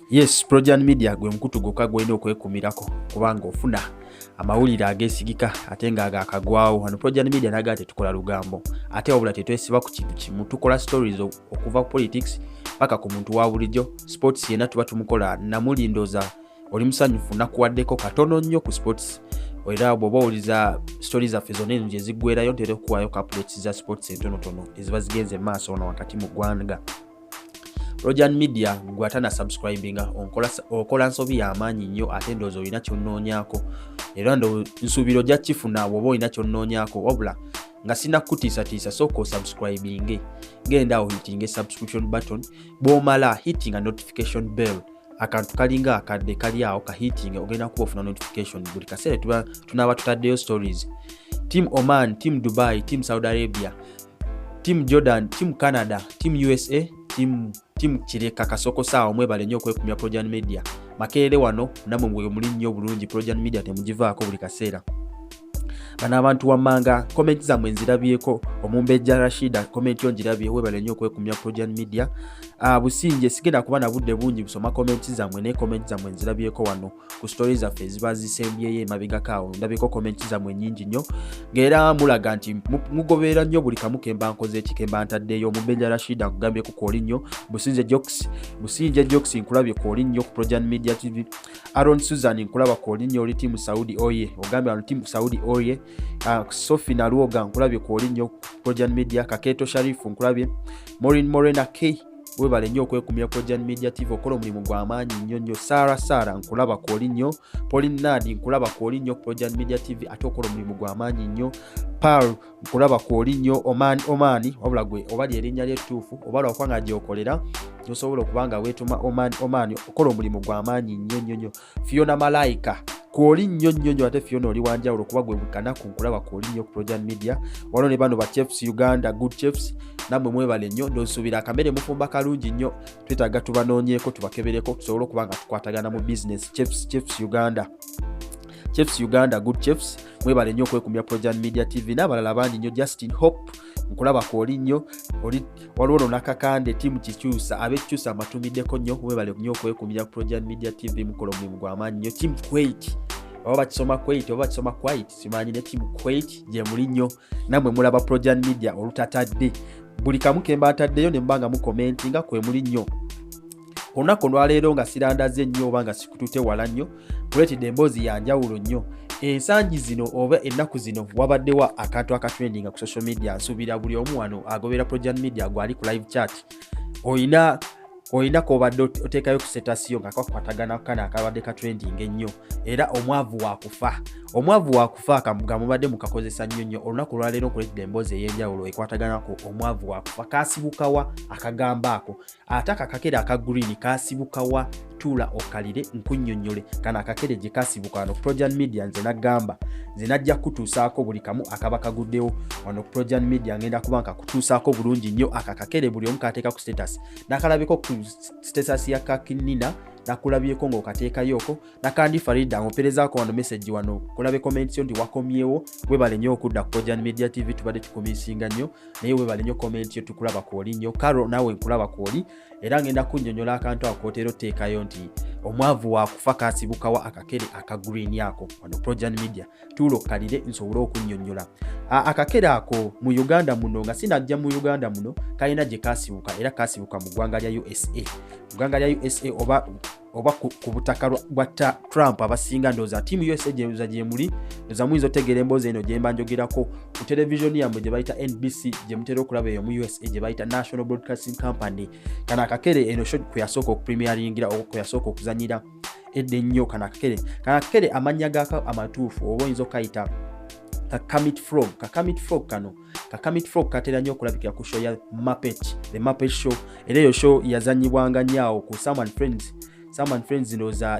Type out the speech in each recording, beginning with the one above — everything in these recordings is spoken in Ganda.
Yes, Projan Media gwe mukutu gwokka gwolina okwekumirako kubanga ofuna amawulire ageesigika ate nga agakagwawo. Wano Projan Media naga tetukola lugambo ate wabula tetwesiba ku kintu kimu. Tukola stories okuva ku politics paka ku muntu wa bulijjo. Sports yena tuba tumukola namulindoza oli musanyufu nakuwaddeko katono nnyo ku sports. Era bw'oba owuliza stories zaffe zonna eno gye ziggwerayo ntera okuwaayo ku updates za sports entonotono eziba zigenze maaso wano wakati mu ggwanga. Projan Media gwatana subscribinga okola nsobi y'amaanyi nnyo ate ndowooza olina kyonnoonyaako era nsuubira ojja kifuna bw'oba olina kyonnoonyaako wabula nga sinakutiisatiisa sooka osubscribinge genda ohitinga subscription button bw'omala hitinga notification bell akantu kalinga akadde kali awo kahitinga ogenda kuba ofuna notification buli kaseera tunaaba tutaddeyo stories. Team Oman, Team Dubai, Team Saudi Arabia, Team Jordan, Team Canada, Team USA, Team Kireka kasoko saawa mwebale nnyo okwekumya Projan Media. Makerere wano namwe mwe muli nnyo bulungi Projan Media temugivaako buli kaseera. Bana abantu wammanga comment zammwe nzirabyeko. Omumbejja Rashida comment yo njirabye webale nnyo okwekumya Projan Media. Businje sigenda kuba na budde bungi busoma comment zammwe ne comment zammwe nzirabyeko wano ku stories zaffe eziba zisembyeye emabegakaawo ndabyeko comment zammwe nnyingi nnyo ng'era mulaga nti mugoberera nnyo buli kamu kemba nkoze kemba ntaddeyo. Omumbejja Rashida nkugambye ku kooli nnyo. Businje Jokes nkulabye kooli nnyo ku Projan Media TV. Aaron Susan nkulaba kooli nnyo oli Team Saudi Oye ogambye wano Team Saudi Oye. Sophie Naluoga nkulabye kooli nnyo ku Projan Media. Kaketo Sharifu nkulabye. Morena K webale nnyo okwekumya Projan Media TV okola omulimu gw'amaanyi nnyo. Sara nkulaba kooli nnyo. Pauline Nadi nkulaba kooli nnyo ku Projan Media TV ate okola omulimu gw'amaanyi nnyo. Paul nkulaba kooli nnyo. Omani wabula gwe oba lyerinnya ly'ettuufu oba lwakwanga gyokolera osobola okubanga weetuma Omani okola omulimu gw'amaanyi nnyo. Fiona Malaika kooli nnyo ate Fiona oli wanjawulo kuba gwe bukanaku nkulaba kooli nnyo ku Projan Media. Wano ne bano ba Chefs Uganda, Good Chefs namwe mwebale nnyo. Nsuubira akamere mufumba kalungi nnyo twetaaga tubanoonyeeko tubakebereko tusobole okuba nga tukwatagana mu business. Chefs Uganda, Good Chefs mwebale nnyo okwekumya Projan Media TV n'abalala bangi nnyo. Justin Hope nkulaba kooli nnyo. Waliwo Nakakande Team Kikyusa ab'Ekyusa amatumiddeko nnyo mwebale nnyo okwekumya Projan Media TV mukola omulimu gw'amaanyi nnyo. Team Kuwait oba bakisoma Kuwait simanyi ne Team Kuwait gye muli nnyo namwe mulaba Projan Media olutatadde buli kamu kemba ataddeyo ne mbanga mu commentinga kwe muli nnyo. Olunaku lwaleero nga sirandaze nnyo oba nga sikutute wala nnyo kuleetedde emboozi yanjawulo nnyo. Ensangi zino oba ennaku zino wabaddewo akantu akatrendinga ku social media. Nsuubira buli omu wano agobera Projan Media gwali ku live chat oyina kobadde oteekayo ku setasiyo nga kakwatagana kana akabadde katrendinga ennyo era omwavu waakufa gamubadde mukakozesa nnyo. Olunaku lwaleero kuleetedde emboozi ey'enjawulo ekwataganako omwavu waakufa kasibukawa akagamba ako ate akakakere aka green kasibukawa tuula okalire nkunnyonnyole kana akakere gye kasibuka wano ku Projan Media nze nagamba nze najja kutuusaako buli kamu akaba kaguddewo wano ku Projan Media ngenda kuba nka kutuusaako bulungi nnyo. Akakakere buli omu kateeka ku status nakalabeko ku status ya Kakinina nakulabyeko ng'okateekayoko nakandi Farida ngoperezaako wano message wano kulabe comment yo ndi wakomyewo webale nnyo okudda ku Projan Media TV tubadde tukumisinga nnyo naye webale nnyo comment yo tukulaba kooli nnyo. Karo nawe nkulaba kooli era ngenda kunnyonnyola akantu akootero teekayo nti omwavu waakufa kasibukawa akakere aka green ako wano Projan Media tuulo kalire nsobole okunnyonnyola. Akakere ako mu Uganda muno nga sinajja mu Uganda muno kalina gye kasibuka era kasibuka mu ggwanga lya USA oba ku butaka bwa Trump abasinga ndooza Team USA gye muli ndooza muyinza otegeera emboozi eno gye mba njogerako ku television yammwe gye bayita NBC gye mutera okulaba eyo mu USA gye bayita National Broadcasting Company. Kana akakere eno show kwe yasooka okupremieringira kwe yasooka okuzanyira edde nnyo. Kana akakere amannya gaako amatuufu oba oyinza okayita Kakamit Frog katera nnyo okulabikira ku show ya The Muppet Show era eyo show yazanyibwanga nnyo ku Sam and Friends ndooza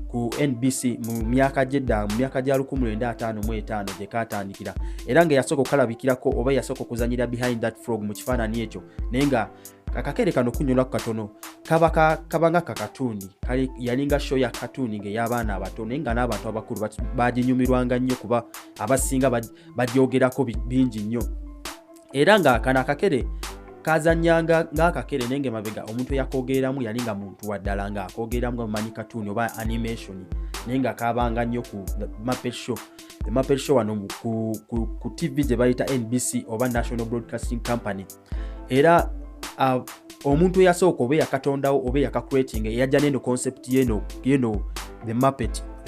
ku NBC mu myaka gya 1955 gye katandikira era nga yasooka okalabikirako oba yasooka okuzanyira Behind That Frog mu kifaananyi ekyo naye nga akakere kano kunyolako katono kaba nga kakatuuni yalinga show ya katuuni ng'ey'abaana abato naye nga n'abantu abakulu baginyumirwanga nnyo kuba abasinga bagyogerako bingi nnyo era nga kano akakere kazanyanga ng'akakere nenge mabega omuntu yakogereramu yali nga muntu waddala nga akogereramu nga mumanyi cartoon oba animation nenga kabanga nnyo ku Muppet Show. The Muppet Show wano ku TV gye bayita NBC oba National Broadcasting Company. Era omuntu yasooka oba yakatondawo oba yakacreating yajja neno concept yeno the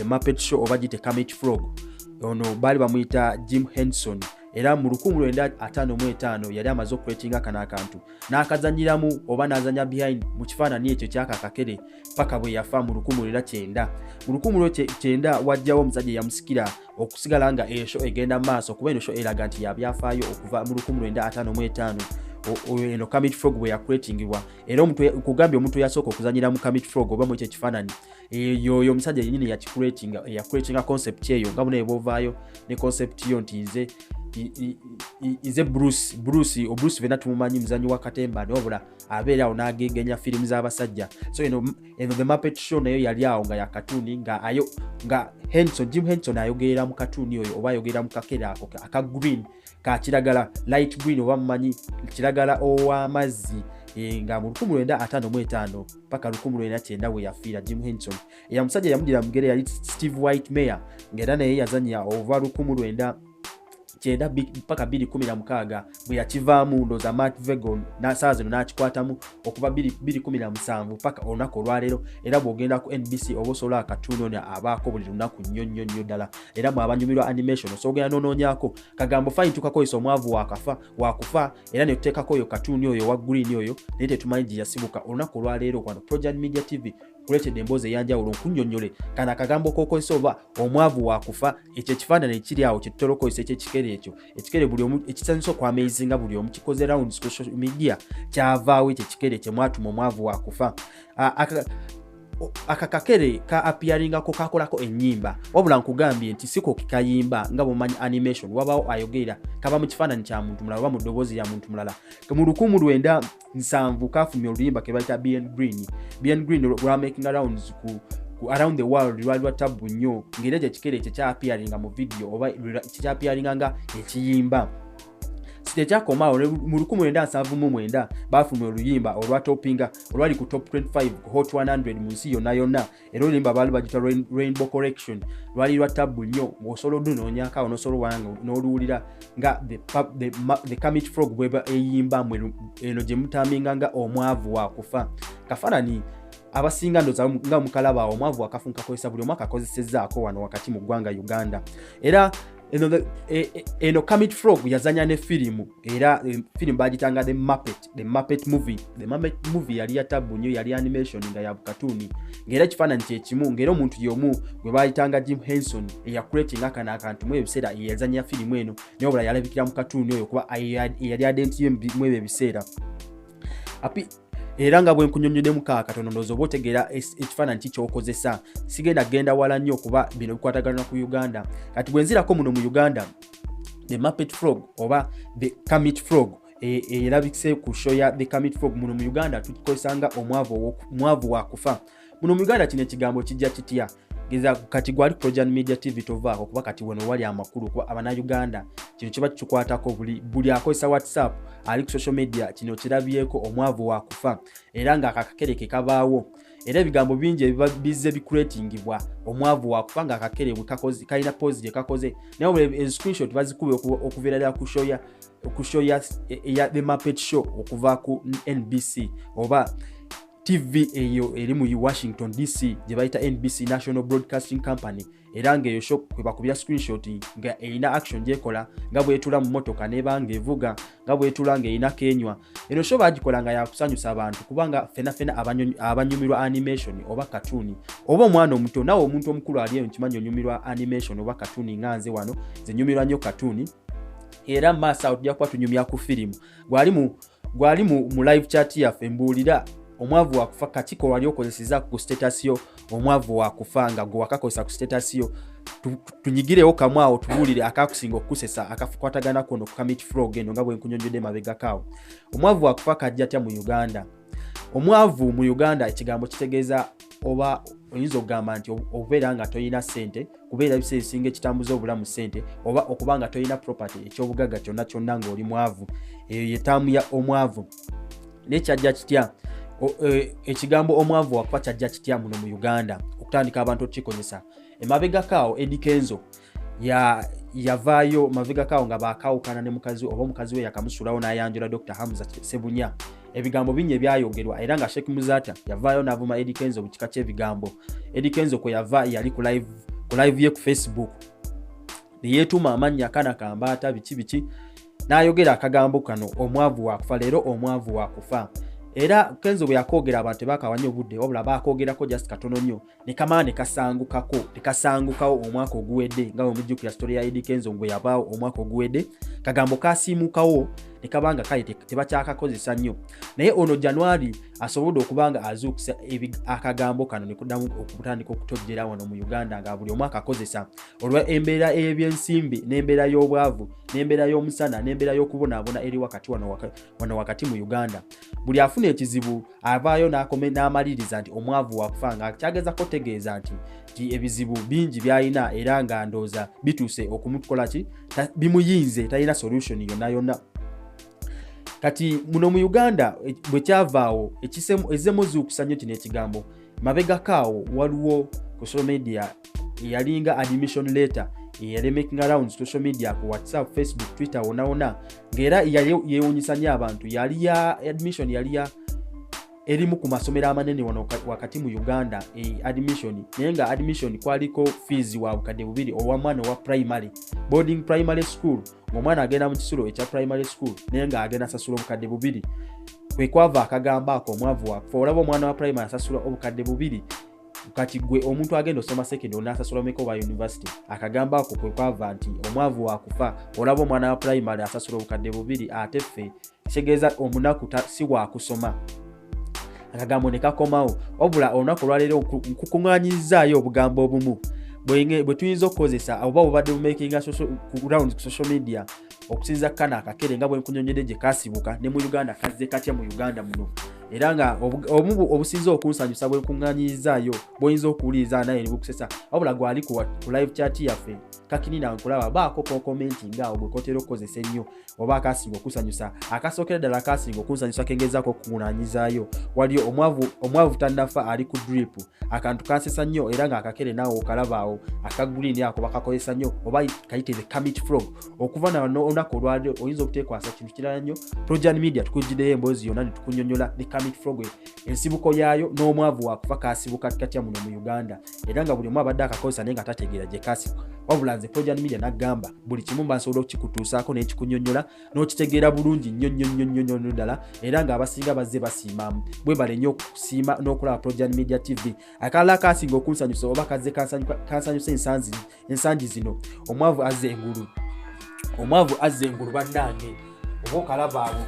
Muppet Show oba gite Kermit Frog. Ono bali bamuyita Jim Henson. Era mu 1955 yali amaze okwetinga kana akantu n'akazanyiramu oba n'azanya behind mu kifaananyi ekyo kyakakakere paka bwe yafa mu 1909. Mu 1909 wajjawo omusajja yamusikira okusigala nga esho egenda maaso kuba eno sho eraga nti yabyafaayo okuva mu 1955 eno Kermit Frog bwe yakreatingibwa. Era omuntu kugambye omuntu yasooka okuzanyira mu Kermit Frog oba mu ekyo ekifaananyi yoyo omusajja yennyini yakicreatinga concept eyo nga bune ebovaayo ne concept yo nti nze Bruce vena tumumanyi muzanyi wa katemba n'obula abeera awo n'agegenya firimu z'abasajja. So eno the Muppet Show nayo yali awo nga ya katuni nga Jim Henson ayogerera mu katuni oyo oba ayogerera mu kakere ako aka green ka kiragala light green oba mumanyi kiragala ow'amazzi nga mu 1955 paka 1909 we yafiira Jim Henson. Era musajja yamudira mugere yali Steve Whitmire ng'era naye yazannya ova 1909 paka 2016 bwe yakivaamu ndoza Matt Vegon n'asaawa zino n'akikwatamu okuva 2017 paka olunaku olwaleero. Era bw'ogenda ku NBC oba osobola akatuuni abaako buli lunaku nnyo ddala. Era mu abanyumirwa animation osoogenda n'onoonyaako kagambo fine tukakozesa omwavu wakufa era ne tuteekako oyo katuuni oyo wa green oyo naye tetumanyi gye yasibuka. Olunaku olwaleero kwano Project Media TV kuletedde emboozi eyanjawulo nkunnyonnyole kana akagambo k'okozesa oba omwavu wakufa ekyo ekifaananyi ekiri awo kye tutera okozesa ekikere ekyo ekikere buli omu ekisanyusa okwamaizinga buli omu kikoze rounds ku social media kyavaawo ekyo ekikere kye mwatuma omwavu wakufa. Akakakere ka appearingako kakolako ennyimba wabula nkugambye nti siko kikayimba nga bwomanyi animation wabaawo ayogera kaba mu kifaananyi kya muntu mulala oba mu ddoboozi lya muntu mulala. Mu 1907 kafumya oluyimba ke bayita BN Green lwamaking rounds ku around the world lwali lwa tabu nnyo ng'era gye ekikere ekyo kya appearinga mu video oba kya appearinga nga ekiyimba. Tekyakomaawo mu 1979 baafulumya oluyimba olwatopinga olwali ku top 25 ku Hot 100 mu nsi yonna. Era oluyimba baali bagita Rainbow Collection lwali lwa tabu nnyo ng'osobola odunoonyaako n'osobola wanga n'oluwulira nga the Kermit Frog bweba eyimba eno gye mutaminga nga omwavu wakufa. Kafaananyi abasinga ndoza nga mukalaba omwavu wakafu nkakozesa buli omu akakozesezzaako wano wakati mu ggwanga Uganda. Era eno Kermit Frog yazanya ne firimu era firimu bagitanga the Muppet movie. The Muppet movie yali ya tabu nnyo yali animation nga ya bukatuni ng'era ekifaananyi kyekimu ng'era omuntu y'omu gwe bayitanga Jim Henson eyacreating akana akantu mu ebiseera yazanya firimu eno naye obula yalabikira mu katuni oyo kuba yali adenti mu ebyo ebiseera. Era nga bwe nkunyonnyodde mu katono ndowooza oba otegeera ekifaananyi kikyokozesa. Sigenda genda wala nnyo okuba bino bikwatagana ku Uganda. Kati bwe nzirako muno mu Uganda the Muppet Frog oba the Kermit Frog erabikise ku show ya the Kermit Frog muno mu Uganda tukikozesanga omwavu wakufa. Muno mu Uganda kino ekigambo kijja kitya geza kati gwali Project Media TV tovaako kuba kati wano wali amakulu kuba Abannayuganda kino kiba kikwatako buli akozesa WhatsApp ali ku social media kino kirabyeko omwavu wakufa. Era nga akakere ke kabaawo era ebigambo bingi ebiba bizze bicreatingibwa omwavu wakufa nga akakere bwe kakoze kalina pose gye kakoze naye screenshot bazikube okuviira ku show ya the Muppet Show okuva ku NBC oba TV eyo eri mu Washington DC gye bayita NBC National Broadcasting Company. Era ng'eyo show kwe bakubya screenshot nga erina action gyekola nga bwetula mu motoka nebanga evuga nga bwetula ng'erina kenywa. Eno show bagikola nga yakusanyusa abantu kubanga fena abanyumirwa animation oba katuni oba omwana omuto nawe omuntu omukulu ali nkimanyi onyumirwa animation oba katuni nganze wano ze nyumirwa nnyo katuni. Era massa ojja kuba tunyumya ku firimu gwali mu live chat yaffe mbuulira omwavu wakufa katiko wali okozeseza ku status yo omwavu wakufa nga gwe wakakozesa ku status yo tunyigirewo kamwawo tubuulire akakusinga okusesa akakwatagana kono ku Kermit Frog eno nga bwe nkunyonjodde mabega kawo. Omwavu wakufa kajja tya mu Uganda. Omwavu mu Uganda ekigambo kitegeeza oba oyinza okugamba nti obeera nga toyina ssente, kubeera ebiseera ebisinga ekitambuza obulamu ssente, oba okuba nga toyina property ekyobugagga kyonna kyonna ng'oli mwavu. Eyo ye ttaamu ya omwavu. Nekyajja kitya ekigambo omwavu wakufa kyajja kitya muno mu Uganda okutandika abantu okukikozesa. Emabegakaawo Eddie Kenzo yavaayo mabegakaawo nga baakawukana ne mukazi oba omukazi we yakamusulawo n'ayanjula Dr. Hamza Sebunya. Ebigambo bingi byayogerwa era nga Sheikh Muzata yavaayo n'avuma Eddie Kenzo mu kika ky'ebigambo. Eddie Kenzo kwe yava yali ku live ye ku Facebook ne yeetuma amannya kana kambaata biki n'ayogera akagambo kano omwavu waakufa. Leero omwavu waakufa. Era Kenzo bwe yakoogera abantu tebakawanya obudde wabula baakogerako just katono nnyo ne kamaa ne kasangukawo omwaka oguwedde nga omujjukira story ya Eddie Kenzo bwe yabaawo omwaka oguwedde. Kagambo kasiimukawo ne kabanga kale tebakyakakozesa nnyo, naye ono January asobodde okubanga azuukisa akagambo kano ne kuddamu okutandika okutojjera wano mu Uganda nga buli omwaka akozesa olwa embeera y'ebyensimbi n'embeera y'obwavu n'embeera y'omusana n'embeera y'okubonaabona eri wakati wano wakati mu Uganda. Buli afuna ekizibu avaayo n'amaliriza nti omwavu waakufa, nga kyagezako tegeeza nti ebizibu bingi by'alina era nga ndooza bituuse okumukolaki bimuyinze, talina solution yonna. Kati muno mu Uganda bwe kyavaawo ezzemu zuukusa nnyo kino ekigambo. Mabegakaawo waliwo ku social media yalinga admission letter yali making around social media ku WhatsApp, Facebook, Twitter wona ng'era yeewuunyisa nnyo abantu. Yali ya admission yali ya erimu ku masomero amanene wano wakati mu Uganda admission, naye nga admission kwaliko fees wa bukadde bubiri ow'omwana wa primary boarding primary school, ng'omwana agenda mu kisulo ekya primary school naye nga agenda asasula obukadde bubiri. Kwe kwava akagamba ako omwavu waakufa. Olaba omwana wa primary asasula obukadde bubiri, kati gwe omuntu agenda osoma secondary n'asasula omeka oba university, akagamba ako kwe kwava nti omwavu waakufa. Olaba omwana wa primary asasula obukadde bubiri, ate ffe kitegeeza omunaku si waakusoma. Akagambo ne kakomawo, wabula olunaku olwaleero nkukuŋŋaanyizaayo obugambo obumu bwe tuyinza okukozesa oba obadde bumakinga round ku social media okusinza kana akakere nga bwe nkunyonyedde gye kaasibuka ne mu Uganda kazze katya mu Uganda muno. Era nga obusinza okunsanyusa bwe nkuŋŋaanyizaayo bw'oyinza okuwuliriza naye ne bukusesa, wabula gwali ku live chat yaffe kakinina nkulaba baako commenting ngaawo bwe kotera okukozesa ennyo oba akasinga okusanyusa. Akasookera ddala akasinga okunsanyusa kengezaako okukuŋŋaanyizaayo wali omwavu tannafa ali ku drip. Akantu kansesa nnyo era nga akakere naawe okalabaawo aka green ako bakakozesa nnyo oba kayite the commit frog. Okuva n'olunaku olwaleero oyinza okuteekwasa kintu kirala nnyo. Projan Media tukujjiddeyo emboozi yonna ne tukunyonnyola the commit frog ensibuko yaayo n'omwavu waakufa kaasibuka katya muno mu Uganda, era nga buli omu abadde akakozesa naye nga tategeera gye kaasibuka. Wabula nze Projan Media n'agamba buli kimu mba nsobola okukikutuusaako n'ekikunyonnyola n'okitegeera bulungi nnyo ddala, era nga abasinga bazze basiimamu. Bwebale nnyo okusiima n'okulaba Projan Media TV. Akalala kasinga okunsanyusa oba kazze kansanyusa ensangi zino, omwavu azze engulu bannange oba okalaba abo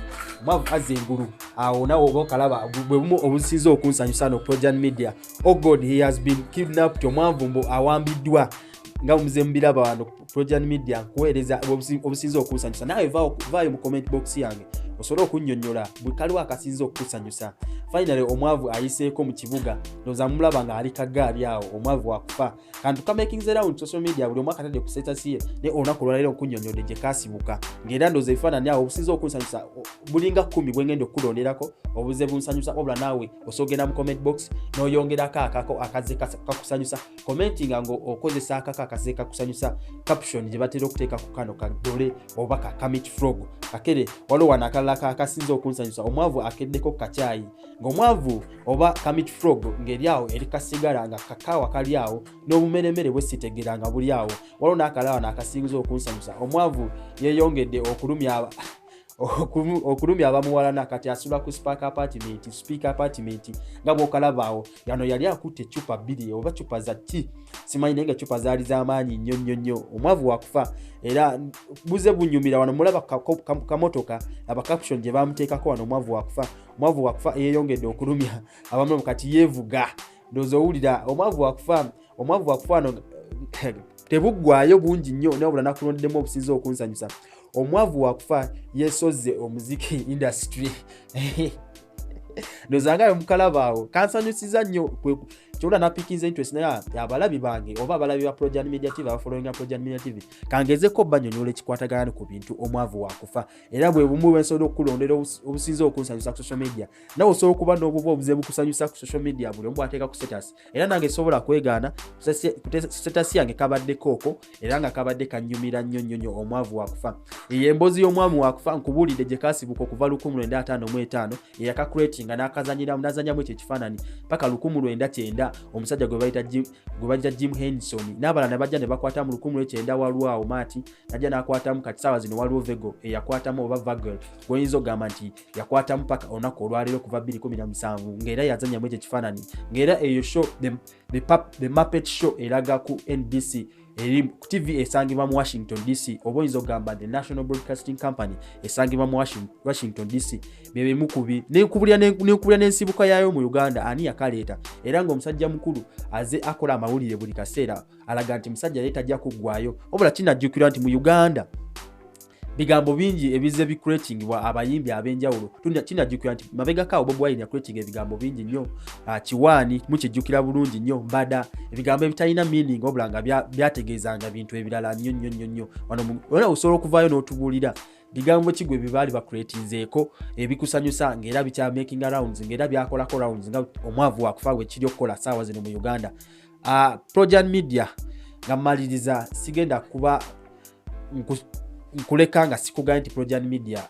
omwavu azze engulu awo nawe oba okalaba bwe bumu obusinza okunsanyusa no Projan Media. Oh God, he has been kidnapped. Omwavu mbo awambiddwa nga muze mbiraba wano Projan Media nkuweereza obusinza okunsanyusa. Nawe vaayo mu comment box yange osobola okunnyonnyola bwe kaliwo akasinza okunsanyusa. Finally omwavu ayiseeko mu kibuga, ndowooza mulaba nga ali kaggaali awo, omwavu waakufa. Kantu kamaking around social media buli omwaka atadde ku status ye ne olunaku olwaleero nkunnyonnyodde gye kaasibuka, ng'era ndowooza ebifaananyi awo obusinza okunsanyusa bulinga 10 bwe ngenda okukulonderako obuze bunsanyusa. Wabula naawe osoogenda mu comment box n'oyongerako akako akazze kakusanyusa, commentinga ng'okozesa akako akazze kakusanyusa, caption gye batera okuteeka ku kano kadole oba ka commit frog. Kakere waliwo wano akalala akasinza okunsanyusa, omwavu akeddeko kacaayi. Ng'omwavu oba commit frog ng'eri awo eri kasigala nga kakaawa kali awo n'obumeremere bwe sitegeera nga buli awo. Waliwo n'akalala akasinza okunsanyusa, omwavu yeeyongedde okulumya abamuwalana kati asula ku speaker apartment nga bw'okalaba awo. Yano yali akutte eccupa 2 oba ccupa za tea simanyi naye nga ccupa zaali z'amaanyi nnyo. Omwavu waakufa era buze bunyumira wano mulaba kamotoka aba caption gye bamuteekako wano omwavu waakufa yeeyongedde okulumya abamu kati yeevuga. Ndowooza owulira omwavu waakufa wano tebuggwayo bungi nnyo nabula nakulondeddemu obusinza okunsanyusa. Omwavu waakufa yeesozze omuziki industry nozangayo mukalabaawo kansanyusiza nnyo kyola napikinze interest naye abalabi bange oba abalabi ba Projan Media TV abafollowinga Projan Media TV kangezeko banyonyola ekikwatagana ku bintu omwavu wakufa era bwe bumu bwensobola okulondera obusinza okunsanyusa ku social media nawe osobola okuba n'obuva obuzibu kusanyusa ku social media buli omu ateeka ku status era nange sobola kwegaana status yange kabadde kooko era nga kabadde kanyumira nnyo omwavu wakufa emboozi y'omwavu wakufa nkubulidde gye kasibuka okuva 1955 eyakakuletinga n'akazanyiramu n'azanyamu ekyo ekifaananyi paka 1990 omusajja gwe bayita Jim Henson n'abalala ne bajja ne bakwata mu 1990 waliwo awo Maati najja n'akwatamu kati saawa zino waliwo Vego eyakwatamu oba Vagel gwoyinza ogamba nti yakwatamu paka olunaku olwaleero kuva 2017 ng'era yazanyamu ekyo ekifaananyi ng'era eyo show the Muppet Show eraga ku NBC eri ku TV esangibwa mu Washington DC oba oyinza ogamba the National Broadcasting Company esangibwa mu Washington DC bebe mukubi nekubulya n'ensibuka yayo mu Uganda ani yakaleeta era ng'omusajja mukulu aze akola amawulire buli kaseera alaga nti musajja leeta ajja kuggwayo obula kinajjukirwa nti mu Uganda bigambo bingi ebize bicreatingibwa abayimbi ab'enjawulo kinajjukira nti mabegako Bobi Wine creating ebigambo bingi nnyo Kiwaani mukijjukira bulungi nnyo Mbada ebigambo ebitalina meaning obula nga byategeezanga bintu ebirala nnyo wano osobola okuvaayo n'otubuulira bigambo kigwe bibaali bacreatinzeeko ebikusanyusa ng'era bikya making rounds ng'era byakolako rounds nga omwavu wakufa we kiri okukola saawa zino mu Uganda. Projan Media nga mmaliriza sigenda kuba nkuleka nga sikugaye nti Projan Media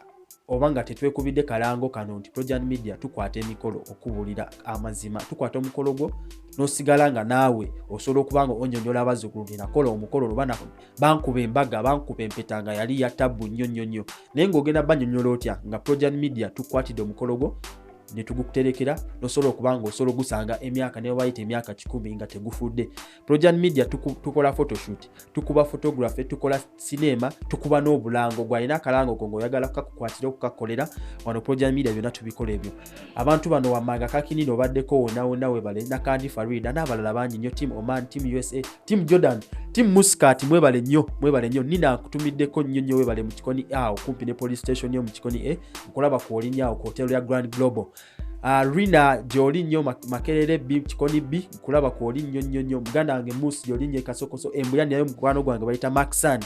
oba nga tetwekubidde kalango kano nti Projan Media tukwata emikolo okubulira amazima tukwata omukolo gwo nosigala nga naawe osobola okuba nga onyonyola abazzukulu nti nakola omukolo lubana bankuba embaga bankuba empeta nga yali ya tabu nnyo naye ng'ogenda banyonyola otya nga Projan Media tukwatidde omukolo gwo ne tugukuterekera nosobola okubanga osobola ogusanga emyaka ne bayita emyaka 10 nga tegufudde. Projan Media tukola photoshoot, tukuba photography, tukola cinema, tukuba n'obulango gwalina akalango kongo oyagala kukakwatira okukakolera wano Projan Media byonna tubikola ebyo. Abantu bano wamanga kakinino baddeko wona we bale na Kandi Farida n'abalala bangi nnyo Team Oman, Team USA, Team Jordan, Team Muscat mwebale nnyo nina kutumiddeko nnyo webale mu Kikoni awo kumpi ne police station yo mu Kikoni nkolaba ku olinya awo ku hotel ya Grand Global. Rina joli nnyo Makerere B Kikoni B kulaba ku oli nnyo muganda wange Musi joli nnyo Kasokoso embuyani nayo mukwano gwange bayita Maxan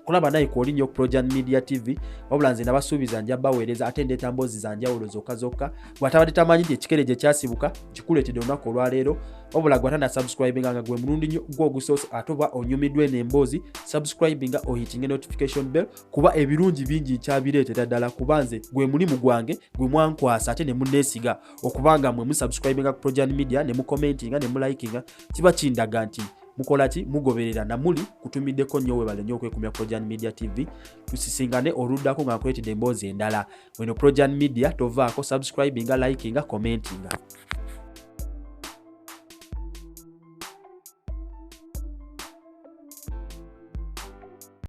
kulaba naye ku oli nnyo Projan Media TV wabula nze nabasuubiza nja baweereza ate ndeeta mboozi za njawulo zokka bw'atabadde tamanyi nti ekikere gye kyasibuka kikuleetedde olunaku olwaleero wabula gwatana subscribinga nga gwe mulundi nnyo gw'ogusoose ate oba onyumiddwe n'emboozi subscribinga ohitinge notification bell kuba ebirungi bingi nkyabireetera ddala kuba nze gwe mulimu gwange gwe mwankwasa ate ne munneesiga okubanga mwe musubscribinga ku Projan Media ne mucommentinga ne mulikinga kiba kindaga nti mukola ki mugoberera na muli kutumiddeko nnyo webale nnyo okwekumya Projan Media TV tusisingane oluddako nga nkuleetedde emboozi endala weno Projan Media tovaako subscribinga likinga commentinga.